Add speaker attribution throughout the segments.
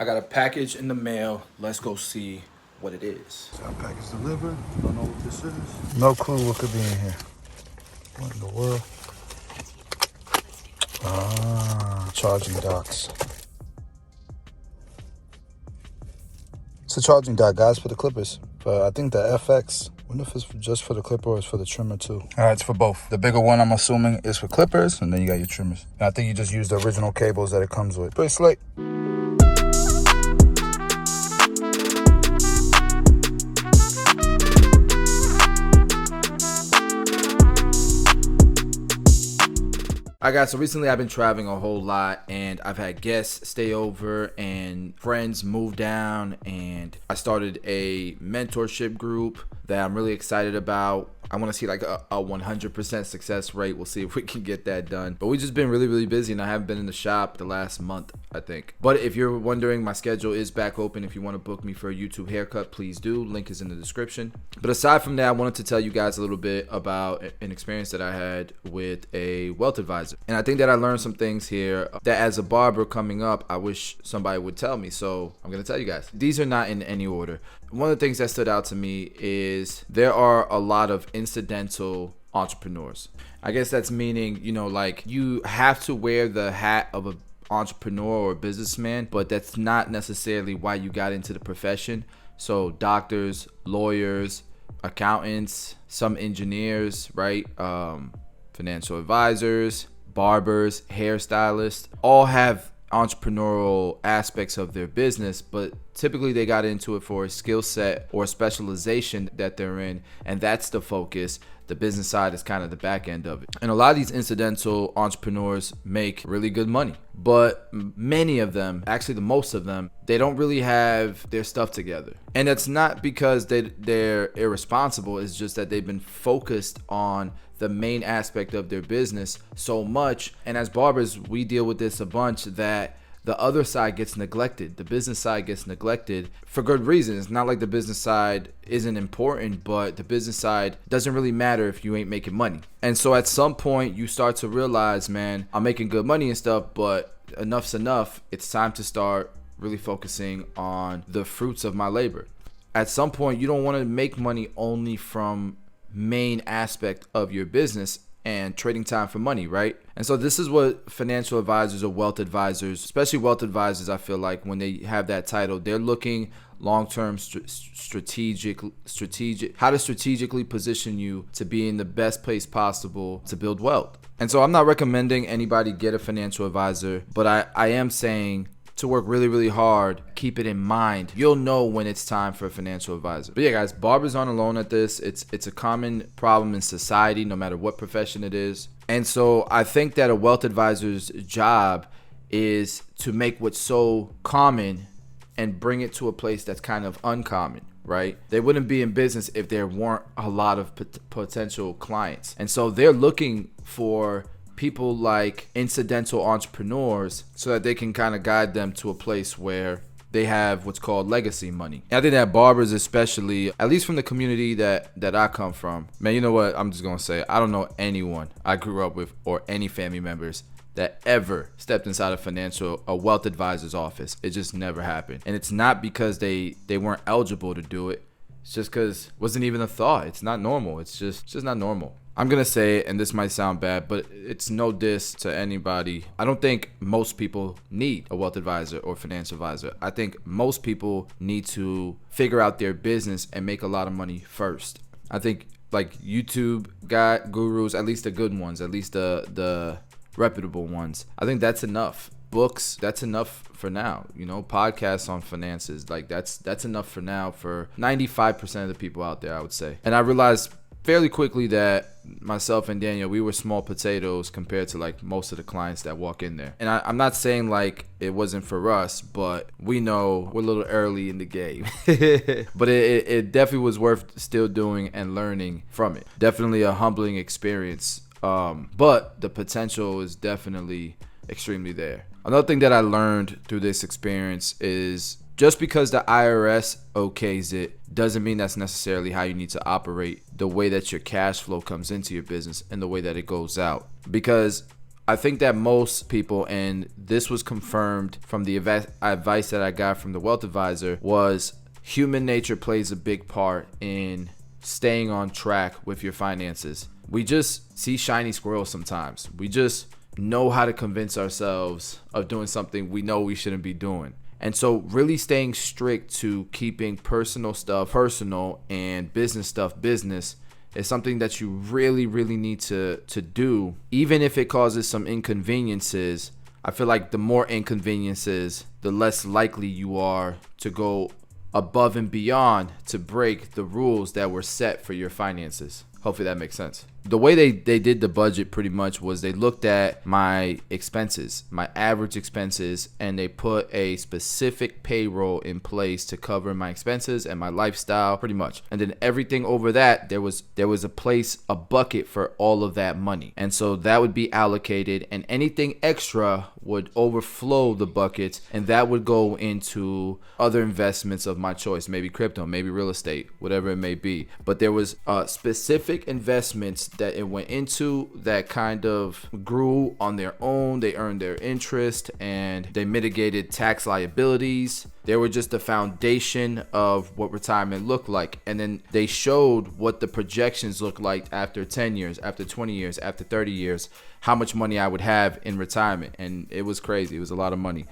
Speaker 1: I got a package in the mail. Let's go see what it is.
Speaker 2: Got a package delivered. Don't know what this is. No clue what could be in here. What in the world? Charging docks. It's a charging dock, guys, for the clippers. But I think the FX, I wonder if it's just for the clipper or it's for the trimmer too. All right, it's for both. The bigger one, I'm assuming, is for clippers, and then you got your trimmers. And I think you just use the original cables that it comes with. Pretty slick.
Speaker 1: All right, guys, so recently I've been traveling a whole lot, and I've had guests stay over and friends move down, and I started a mentorship group that I'm really excited about. I want to see like a 100% success rate. We'll see if we can get that done. But we've just been really busy, and I haven't been in the shop the last month, I think. But if you're wondering, my schedule is back open. If you want to book me for a YouTube haircut, please do. Link is in the description. But aside from that, I wanted to tell you guys a little bit about an experience that I had with a wealth advisor. And I think that I learned some things here that as a barber coming up, I wish somebody would tell me. So I'm going to tell you guys. These are not in any order. One of the things that stood out to me is there are a lot of incidental entrepreneurs. I guess that's meaning, like you have to wear the hat of an entrepreneur or businessman, but that's not necessarily why you got into the profession. So doctors, lawyers, accountants, some engineers, right? Financial advisors, barbers, hairstylists, all have entrepreneurial aspects of their business, but typically they got into it for a skill set or specialization that they're in, and that's the focus. The business side is kind of the back end of it. And a lot of these incidental entrepreneurs make really good money, but many of them, actually the most of them, they don't really have their stuff together. And it's not because they're irresponsible, it's just that they've been focused on the main aspect of their business so much. And as barbers, we deal with this a bunch, that the other side gets neglected. The business side gets neglected for good reason. It's not like the business side isn't important, but the business side doesn't really matter if you ain't making money. And so at some point you start to realize, man, I'm making good money and stuff, but enough's enough. It's time to start really focusing on the fruits of my labor. At some point, you don't want to make money only from main aspect of your business and trading time for money, right? And so this is what financial advisors or wealth advisors, especially wealth advisors, I feel like when they have that title, they're looking long-term strategic, how to strategically position you to be in the best place possible to build wealth. And so I'm not recommending anybody get a financial advisor, but I am saying to work really hard, keep it in mind. You'll know when it's time for a financial advisor. But yeah, guys, barbers aren't alone at this. It's a common problem in society, no matter what profession it is. And so I think that a wealth advisor's job is to make what's so common and bring it to a place that's kind of uncommon, right? They wouldn't be in business if there weren't a lot of potential clients. And so they're looking for people like incidental entrepreneurs so that they can kind of guide them to a place where they have what's called legacy money. And I think that barbers, especially, at least from the community that I come from, man, you know what? I'm just going to say, I don't know anyone I grew up with or any family members that ever stepped inside a wealth advisor's office. It just never happened. And it's not because they weren't eligible to do it. It's just because it wasn't even a thought. It's not normal. It's just not normal. I'm going to say it, and this might sound bad, but it's no diss to anybody. I don't think most people need a wealth advisor or financial advisor. I think most people need to figure out their business and make a lot of money first. I think like YouTube gurus, at least the good ones, at least the reputable ones, I think that's enough. Books, that's enough for now. Podcasts on finances, like that's enough for now for 95% of the people out there, I would say. And I realized fairly quickly that myself and Daniel, we were small potatoes compared to like most of the clients that walk in there. And I'm not saying like it wasn't for us, but we know we're a little early in the game. But it definitely was worth still doing and learning from it. Definitely a humbling experience. But the potential is definitely extremely there. Another thing that I learned through this experience is just because the IRS okays it doesn't mean that's necessarily how you need to operate the way that your cash flow comes into your business and the way that it goes out. Because I think that most people, and this was confirmed from the advice that I got from the wealth advisor, was human nature plays a big part in staying on track with your finances. We just see shiny squirrels sometimes. We just know how to convince ourselves of doing something we know we shouldn't be doing. And so really staying strict to keeping personal stuff personal and business stuff business is something that you really, really need to do. Even if it causes some inconveniences, I feel like the more inconveniences, the less likely you are to go above and beyond to break the rules that were set for your finances. Hopefully that makes sense. The way they did the budget pretty much was they looked at my expenses, my average expenses, and they put a specific payroll in place to cover my expenses and my lifestyle pretty much. And then everything over that, there was a bucket for all of that money. And so that would be allocated, and anything extra would overflow the bucket, and that would go into other investments of my choice, maybe crypto, maybe real estate, whatever it may be. But there was specific investments that it went into that kind of grew on their own. They earned their interest and they mitigated tax liabilities. They were just the foundation of what retirement looked like. And then they showed what the projections looked like after 10 years, after 20 years, after 30 years, how much money I would have in retirement. And it was crazy. It was a lot of money.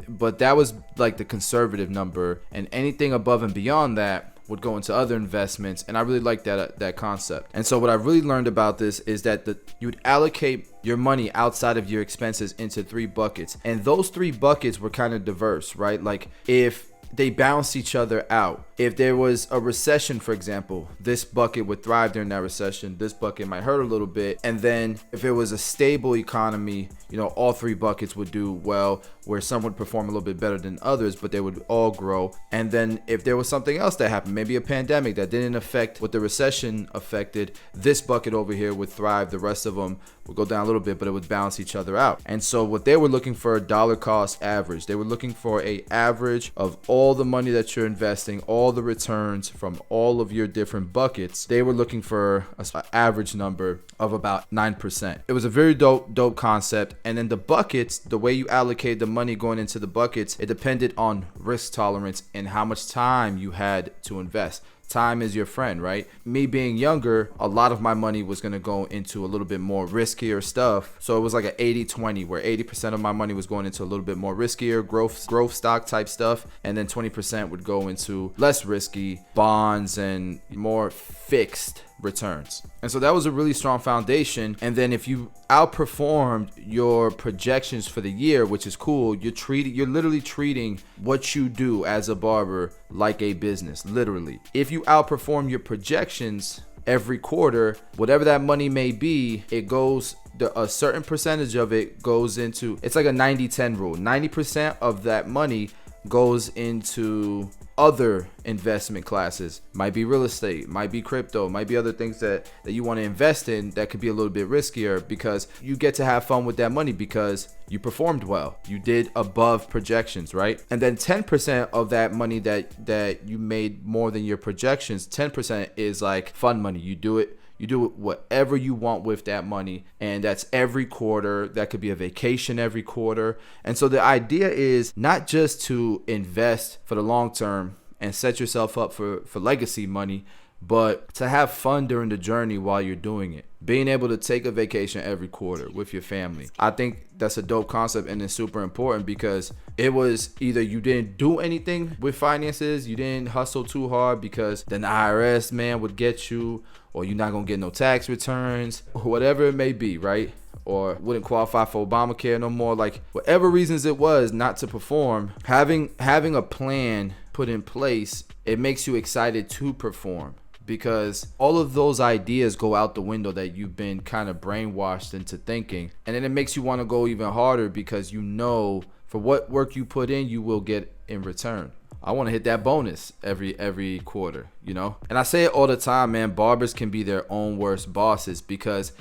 Speaker 1: But that was like the conservative number, and anything above and beyond that would go into other investments. And I really like that concept. And so what I really learned about this is that you would allocate your money outside of your expenses into 3 buckets. And those 3 buckets were kind of diverse, right? Like if they balance each other out. If there was a recession, for example, this bucket would thrive during that recession. This bucket might hurt a little bit. And then if it was a stable economy, all 3 buckets would do well, where some would perform a little bit better than others, but they would all grow. And then if there was something else that happened, maybe a pandemic that didn't affect what the recession affected, this bucket over here would thrive. The rest of them would go down a little bit, but it would balance each other out. And so what they were looking for, a dollar cost average. They were looking for a average of all the money that you're investing, all the returns from all of your different buckets. They were looking for an average number of about 9%. It was a very dope concept. And then the buckets, the way you allocate the money going into the buckets, it depended on risk tolerance and how much time you had to invest. Time is your friend, right? Me being younger, a lot of my money was going to go into a little bit more riskier stuff. So it was like an 80-20, where 80% of my money was going into a little bit more riskier growth stock type stuff, and then 20% would go into less risky bonds and more fixed returns. And so that was a really strong foundation. And then if you outperformed your projections for the year, which is cool, you're literally treating what you do as a barber like a business, literally. If you outperform your projections every quarter, whatever that money may be, it goes, a certain percentage of it goes into, it's like a 90-10 rule. 90% of that money goes into other investment classes. Might be real estate, might be crypto, might be other things that you want to invest in that could be a little bit riskier, because you get to have fun with that money because you performed well. You did above projections, right? And then 10% of that money that you made more than your projections, 10% is like fun money. You do it whatever you want with that money, and that's every quarter. That could be a vacation every quarter. And so the idea is not just to invest for the long term and set yourself up for legacy money, but to have fun during the journey while you're doing it. Being able to take a vacation every quarter with your family. I think that's a dope concept, and it's super important, because it was either you didn't do anything with finances, you didn't hustle too hard because then the IRS man would get you, or you're not gonna get no tax returns, or whatever it may be, right? Or wouldn't qualify for Obamacare no more. Like whatever reasons it was not to perform, having a plan put in place, it makes you excited to perform, because all of those ideas go out the window that you've been kind of brainwashed into thinking. And then it makes you want to go even harder, because you know for what work you put in, you will get in return. I want to hit that bonus every quarter, And I say it all the time, man. Barbers can be their own worst bosses, because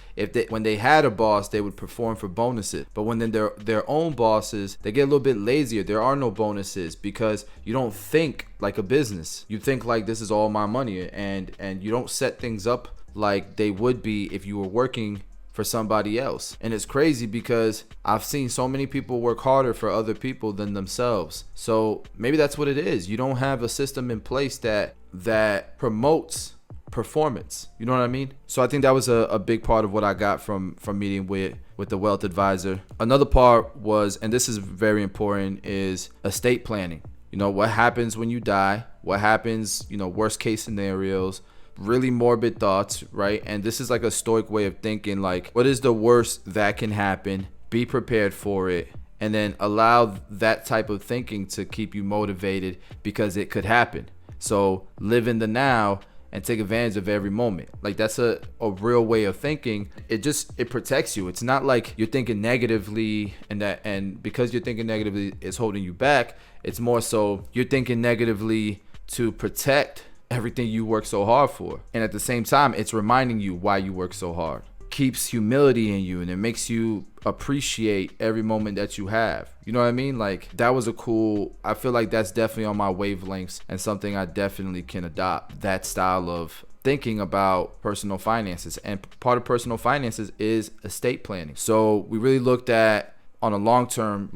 Speaker 1: when they had a boss, they would perform for bonuses. But when they're their own bosses, they get a little bit lazier. There are no bonuses, because you don't think like a business. You think like, this is all my money, and you don't set things up like they would be if you were working for somebody else. And it's crazy because I've seen so many people work harder for other people than themselves. So maybe that's what it is. You don't have a system in place that promotes performance. You know what I mean? So I think that was a big part of what I got from meeting with the wealth advisor. Another part was, and this is very important, is estate planning. You know, what happens when you die? What happens, worst case scenarios, really morbid thoughts, right? And this is like a stoic way of thinking, like, what is the worst that can happen? Be prepared for it. And then allow that type of thinking to keep you motivated because it could happen. So live in the now and take advantage of every moment. Like, that's a real way of thinking. It protects you. It's not like you're thinking negatively and because you're thinking negatively, it's holding you back. It's more so you're thinking negatively to protect everything you work so hard for. And at the same time, it's reminding you why you work so hard. Keeps humility in you, and it makes you appreciate every moment that you have. You know what I mean? Like, that was I feel like that's definitely on my wavelengths and something I definitely can adopt, that style of thinking about personal finances. And part of personal finances is estate planning. So we really looked at, on a long-term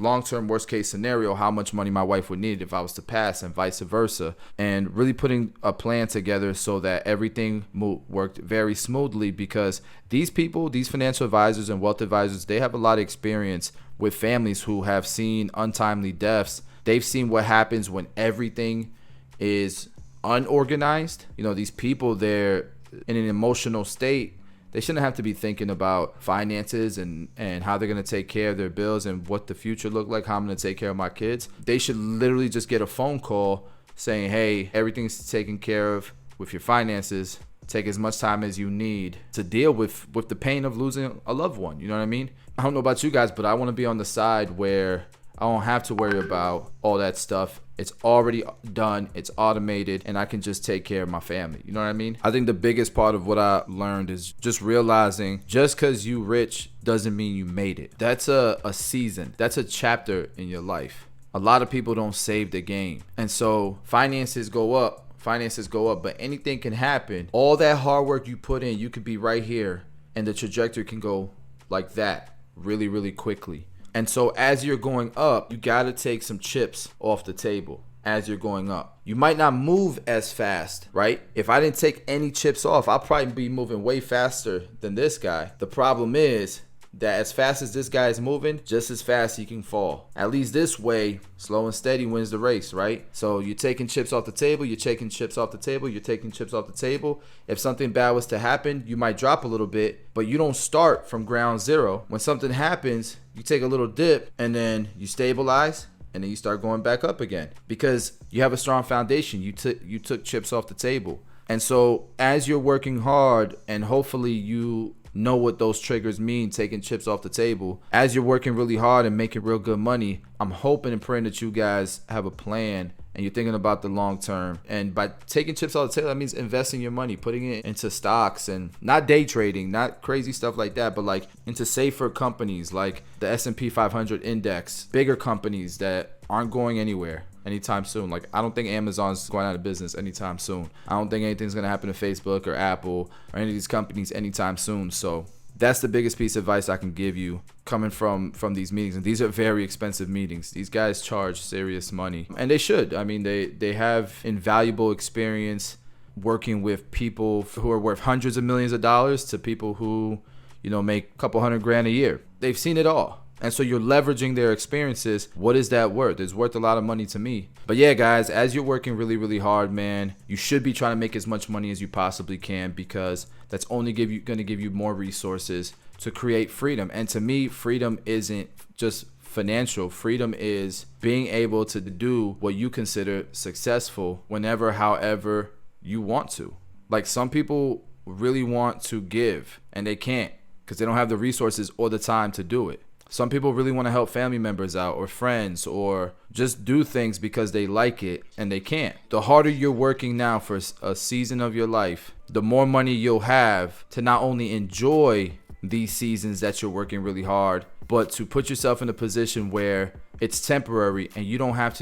Speaker 1: worst case scenario, how much money my wife would need if I was to pass, and vice versa, and really putting a plan together so that everything worked very smoothly, because these financial advisors and wealth advisors, they have a lot of experience with families who have seen untimely deaths. They've seen what happens when everything is unorganized. These people, they're in an emotional state. They shouldn't have to be thinking about finances and how they're going to take care of their bills and what the future look like, how I'm going to take care of my kids. They should literally just get a phone call saying, hey, everything's taken care of with your finances. Take as much time as you need to deal with the pain of losing a loved one. You know what I mean? I don't know about you guys, but I want to be on the side where I don't have to worry about all that stuff. It's already done. It's automated, and I can just take care of my family. You know what I mean? I think the biggest part of what I learned is just realizing just because you rich doesn't mean you made it. That's a season. That's a chapter in your life. A lot of people don't save the game. And so finances go up, but anything can happen. All that hard work you put in, you could be right here, and the trajectory can go like that really, really quickly. And so as you're going up, you got to take some chips off the table as you're going up. You might not move as fast, right? If I didn't take any chips off, I'll probably be moving way faster than this guy. The problem is that as fast as this guy is moving, just as fast he can fall. At least this way, slow and steady wins the race, right? So you're taking chips off the table, you're taking chips off the table, you're taking chips off the table. If something bad was to happen, you might drop a little bit, but you don't start from ground zero. When something happens, you take a little dip and then you stabilize, and then you start going back up again because you have a strong foundation. You took chips off the table. And so as you're working hard, and hopefully you know what those triggers mean, taking chips off the table, as you're working really hard and making real good money, I'm hoping and praying that you guys have a plan and you're thinking about the long term. And by taking chips off the table, that means investing your money, putting it into stocks, and not day trading, not crazy stuff like that, but like into safer companies like the S&P 500 index, bigger companies that aren't going anywhere anytime soon. Like, I don't think Amazon's going out of business anytime soon. I don't think anything's going to happen to Facebook or Apple or any of these companies anytime soon. So that's the biggest piece of advice I can give you coming from these meetings. And these are very expensive meetings. These guys charge serious money, and they should. I mean, they have invaluable experience working with people who are worth hundreds of millions of dollars to people who, make a couple $100,000 a year. They've seen it all. And so you're leveraging their experiences. What is that worth? It's worth a lot of money to me. But yeah, guys, as you're working really, really hard, man, you should be trying to make as much money as you possibly can, because that's only going to give you more resources to create freedom. And to me, freedom isn't just financial. Freedom is being able to do what you consider successful whenever, however you want to. Like, some people really want to give and they can't because they don't have the resources or the time to do it. Some people really want to help family members out or friends or just do things because they like it and they can't. The harder you're working now for a season of your life, the more money you'll have to not only enjoy these seasons that you're working really hard, but to put yourself in a position where it's temporary and you don't have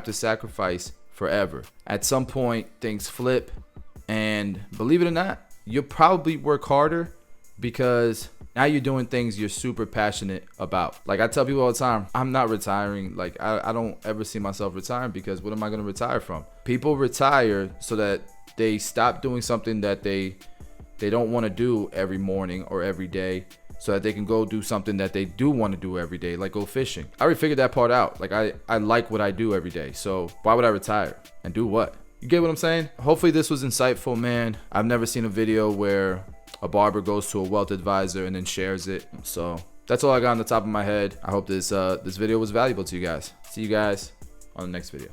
Speaker 1: to sacrifice forever. At some point, things flip, and believe it or not, you'll probably work harder because Now you're doing things you're super passionate about. Like I tell people all the time, I'm not retiring. Like I don't ever see myself retiring, because what am I going to retire from? People retire so that they stop doing something that they don't want to do every morning or every day, so that they can go do something that they do want to do every day, like go fishing. I already figured that part out. Like I like what I do every day, so why would I retire and do what? You get what I'm saying? Hopefully this was insightful, man. I've never seen a video where a barber goes to a wealth advisor and then shares it. So that's all I got on the top of my head. I hope this video was valuable to you guys. See you guys on the next video.